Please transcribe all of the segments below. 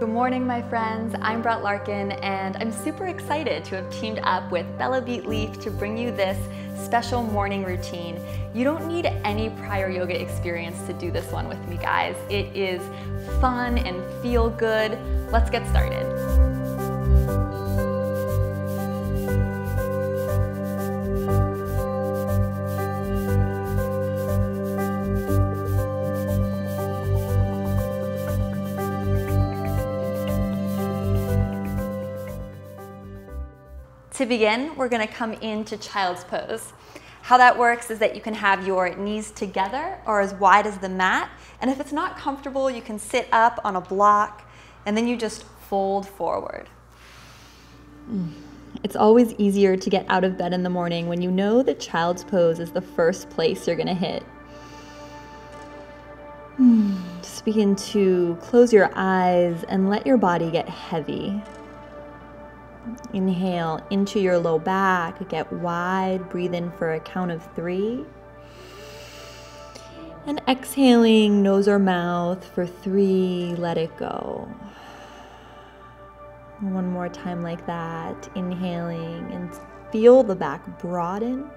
Good morning, my friends. I'm Brett Larkin, and I'm super excited to have teamed up with Bellabeat Leaf to bring you this special morning routine. You don't need any prior yoga experience to do this one with me, guys. It is fun and feel good. Let's get started. To begin, we're going to come into child's pose. How that works is that you can have your knees together or as wide as the mat, and if it's not comfortable, you can sit up on a block, and then you just fold forward. It's always easier to get out of bed in the morning when you know that child's pose is the first place you're going to hit. Just begin to close your eyes and let your body get heavy. Inhale into your low back, get wide, breathe in for a count of 3. And exhaling nose or mouth for 3, let it go. One more time like that, inhaling and feel the back broaden.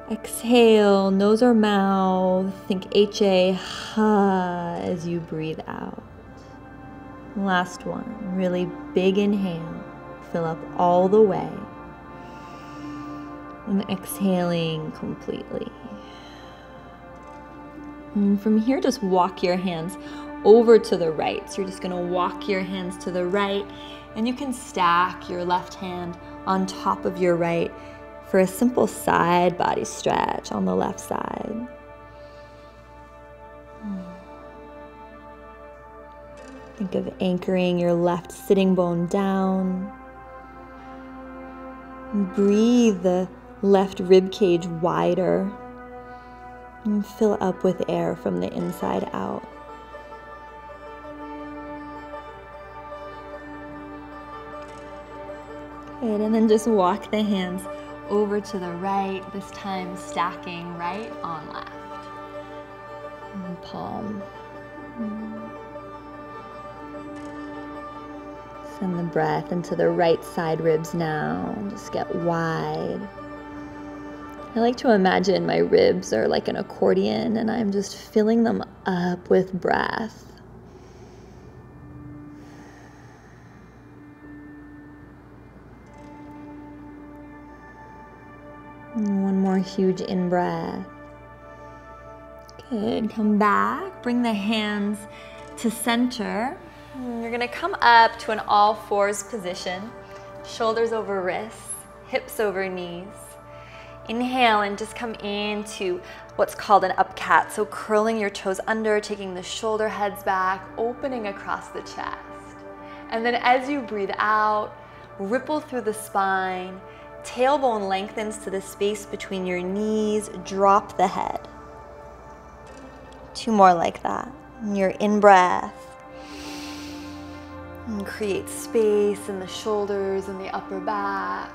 Exhale, nose or mouth, think HA, ha, as you breathe out. Last one, really big inhale, fill up all the way, and exhaling completely. And from here, just walk your hands over to the right. So you're just gonna walk your hands to the right, and you can stack your left hand on top of your right for a simple side body stretch on the left side. Think of anchoring your left sitting bone down. Breathe the left rib cage wider and fill up with air from the inside out. Good, and then just walk the hands over to the right, this time stacking right on left. And palm. Send the breath into the right side ribs now. Just get wide. I like to imagine my ribs are like an accordion and I'm just filling them up with breath. And one more huge in-breath. Good. Come back. Bring the hands to center. You're going to come up to an all fours position, shoulders over wrists, hips over knees. Inhale and just come into what's called an up cat. So curling your toes under, taking the shoulder heads back, opening across the chest. And then as you breathe out, ripple through the spine, tailbone lengthens to the space between your knees, drop the head. 2 more like that. And your in-breath. And create space in the shoulders and the upper back.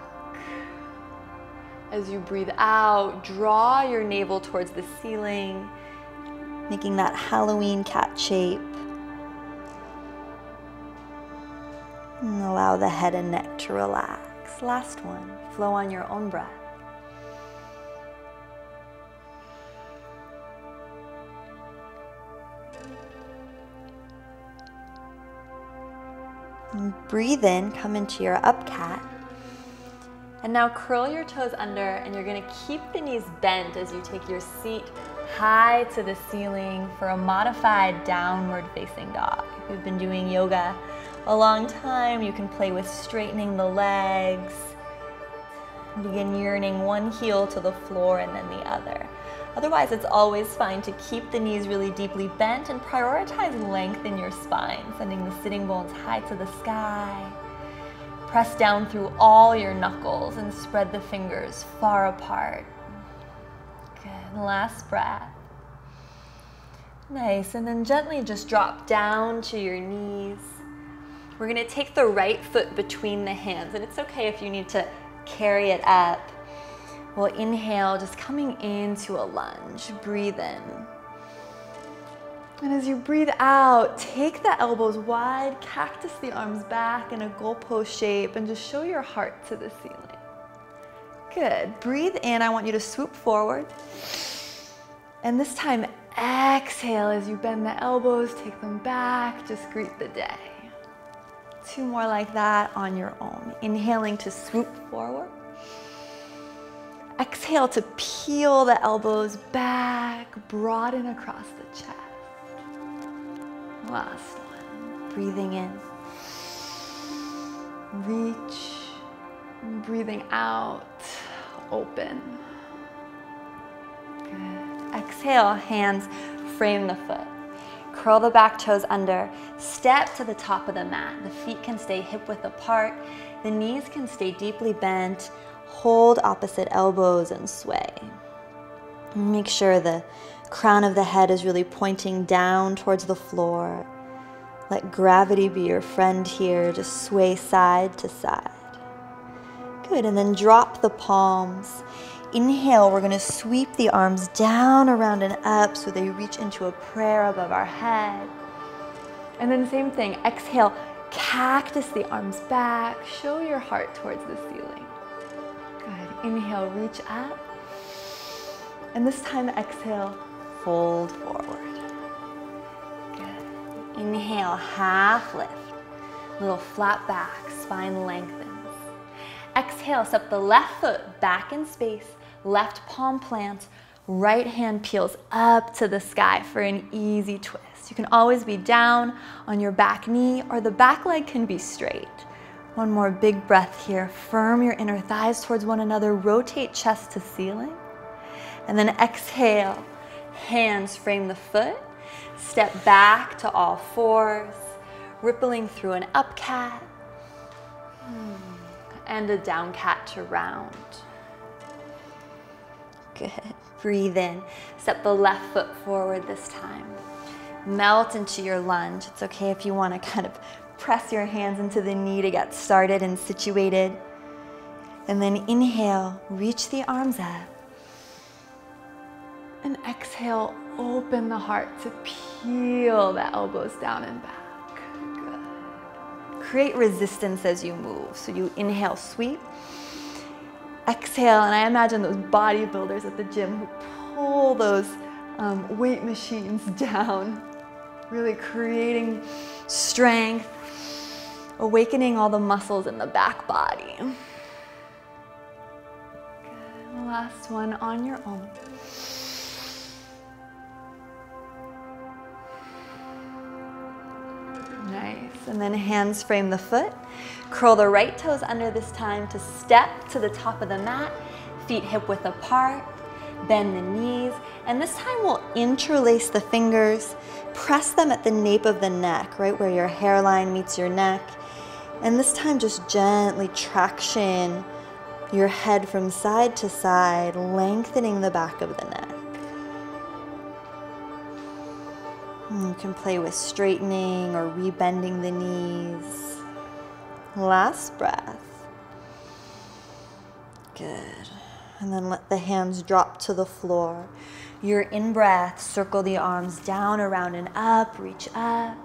As you breathe out, draw your navel towards the ceiling, making that Halloween cat shape. And allow the head and neck to relax. Last one, flow on your own breath. And breathe in, come into your up cat. And now curl your toes under, and you're gonna keep the knees bent as you take your seat high to the ceiling for a modified downward facing dog. If you've been doing yoga a long time, you can play with straightening the legs. Begin yearning one heel to the floor and then the other. Otherwise, it's always fine to keep the knees really deeply bent and prioritize length in your spine, sending the sitting bones high to the sky. Press down through all your knuckles and spread the fingers far apart. Good, last breath. Nice, and then gently just drop down to your knees. We're gonna take the right foot between the hands, and it's okay if you need to carry it up. We'll inhale, just coming into a lunge. Breathe in. And as you breathe out, take the elbows wide, cactus the arms back in a goalpost shape, and just show your heart to the ceiling. Good. Breathe in. I want you to swoop forward. And this time, exhale as you bend the elbows, take them back, just greet the day. 2 more like that on your own. Inhaling to swoop forward. Exhale to peel the elbows back, broaden across the chest. Last one. Breathing in. Reach. Breathing out. Open. Good. Exhale, hands frame the foot. Curl the back toes under. Step to the top of the mat. The feet can stay hip width apart. The knees can stay deeply bent. Hold opposite elbows and sway. Make sure the crown of the head is really pointing down towards the floor. Let gravity be your friend here. Just sway side to side. Good, and then drop the palms. Inhale, we're gonna sweep the arms down, around, and up so they reach into a prayer above our head. And then same thing, exhale, cactus the arms back. Show your heart towards the ceiling. Good, inhale, reach up. And this time, exhale, fold forward. Good. Inhale, half lift. Little flat back, spine lengthens. Exhale, step the left foot back in space, left palm plants, right hand peels up to the sky for an easy twist. You can always be down on your back knee or the back leg can be straight. One more big breath here. Firm your inner thighs towards one another, rotate chest to ceiling. And then exhale, hands frame the foot, step back to all fours, rippling through an up cat, and a down cat to round. Good, breathe in, step the left foot forward this time. Melt into your lunge. It's okay if you want to kind of press your hands into the knee to get started and situated. And then inhale, reach the arms up. And exhale, open the heart to peel the elbows down and back. Good. Create resistance as you move. So you inhale, sweep. Exhale, and I imagine those bodybuilders at the gym who pull those weight machines down, really creating strength, awakening all the muscles in the back body. Good. Last one on your own. Nice, and then hands frame the foot. Curl the right toes under this time to step to the top of the mat, feet hip width apart, bend the knees, and this time we'll interlace the fingers, press them at the nape of the neck, right where your hairline meets your neck, and this time just gently traction your head from side to side, lengthening the back of the neck. You can play with straightening or rebending the knees. Last breath. Good. And then let the hands drop to the floor. Your in-breath, circle the arms down, around, and up. Reach up.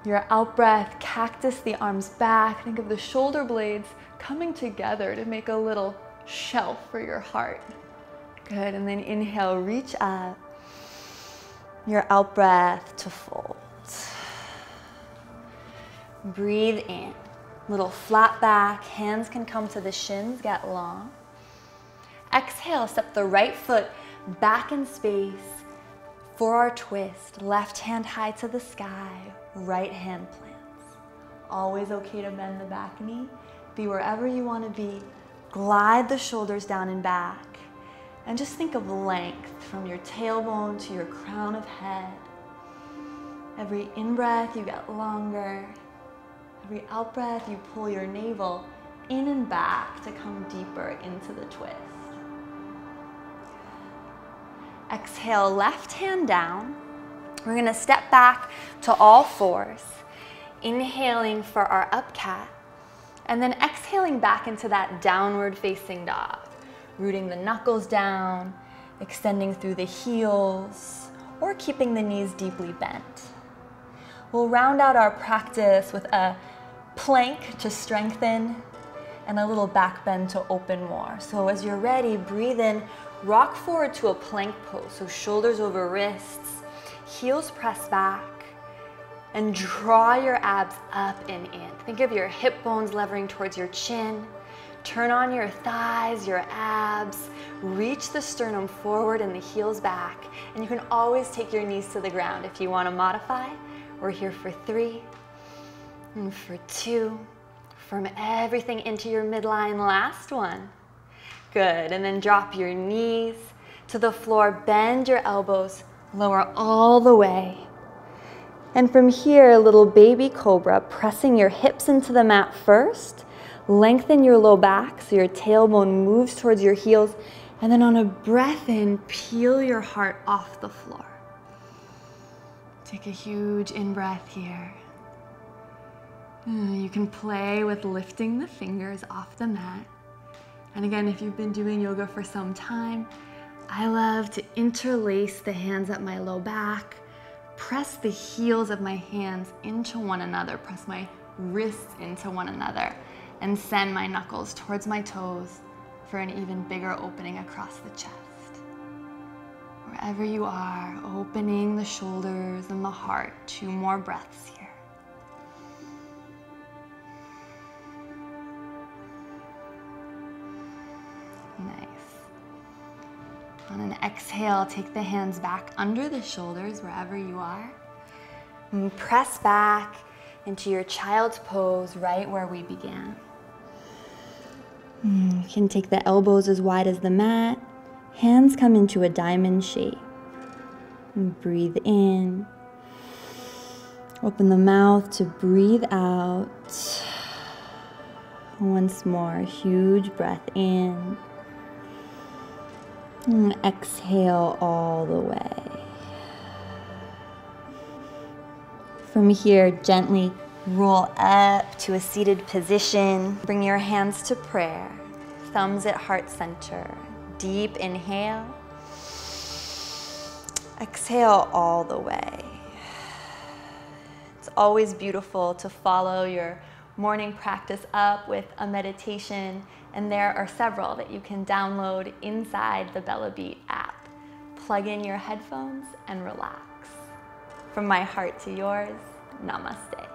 Your out-breath, cactus the arms back. Think of the shoulder blades coming together to make a little shelf for your heart. Good. And then inhale, reach up. Your out-breath to fold. Breathe in. Little flat back, hands can come to the shins, get long. Exhale, step the right foot back in space for our twist. Left hand high to the sky, right hand plants. Always okay to bend the back knee. Be wherever you want to be. Glide the shoulders down and back. And just think of length from your tailbone to your crown of head. Every in-breath, you get longer. Every out-breath, you pull your navel in and back to come deeper into the twist. Exhale, left hand down. We're gonna step back to all fours, inhaling for our up cat, and then exhaling back into that downward facing dog, rooting the knuckles down, extending through the heels, or keeping the knees deeply bent. We'll round out our practice with a plank to strengthen and a little back bend to open more. So as you're ready, breathe in, rock forward to a plank pose. So shoulders over wrists, heels press back, and draw your abs up and in. Think of your hip bones levering towards your chin. Turn on your thighs, your abs. Reach the sternum forward and the heels back. And you can always take your knees to the ground if you want to modify. We're here for 3 and for 2. Firm everything into your midline. Last one. Good. And then drop your knees to the floor. Bend your elbows. Lower all the way. And from here, a little baby cobra, pressing your hips into the mat first. Lengthen your low back so your tailbone moves towards your heels. And then on a breath in, peel your heart off the floor. Take a huge in-breath here. You can play with lifting the fingers off the mat. And again, if you've been doing yoga for some time, I love to interlace the hands at my low back, press the heels of my hands into one another, press my wrists into one another, and send my knuckles towards my toes for an even bigger opening across the chest. Wherever you are, opening the shoulders and the heart. 2 more breaths here. Nice. On an exhale, take the hands back under the shoulders wherever you are. And press back into your child's pose right where we began. You can take the elbows as wide as the mat. Hands come into a diamond shape. And breathe in. Open the mouth to breathe out. Once more, huge breath in. And exhale all the way. From here, gently roll up to a seated position. Bring your hands to prayer. Thumbs at heart center. Deep inhale. Exhale all the way. It's always beautiful to follow your morning practice up with a meditation, and there are several that you can download inside the Bellabeat app. Plug in your headphones and relax. From my heart to yours, namaste.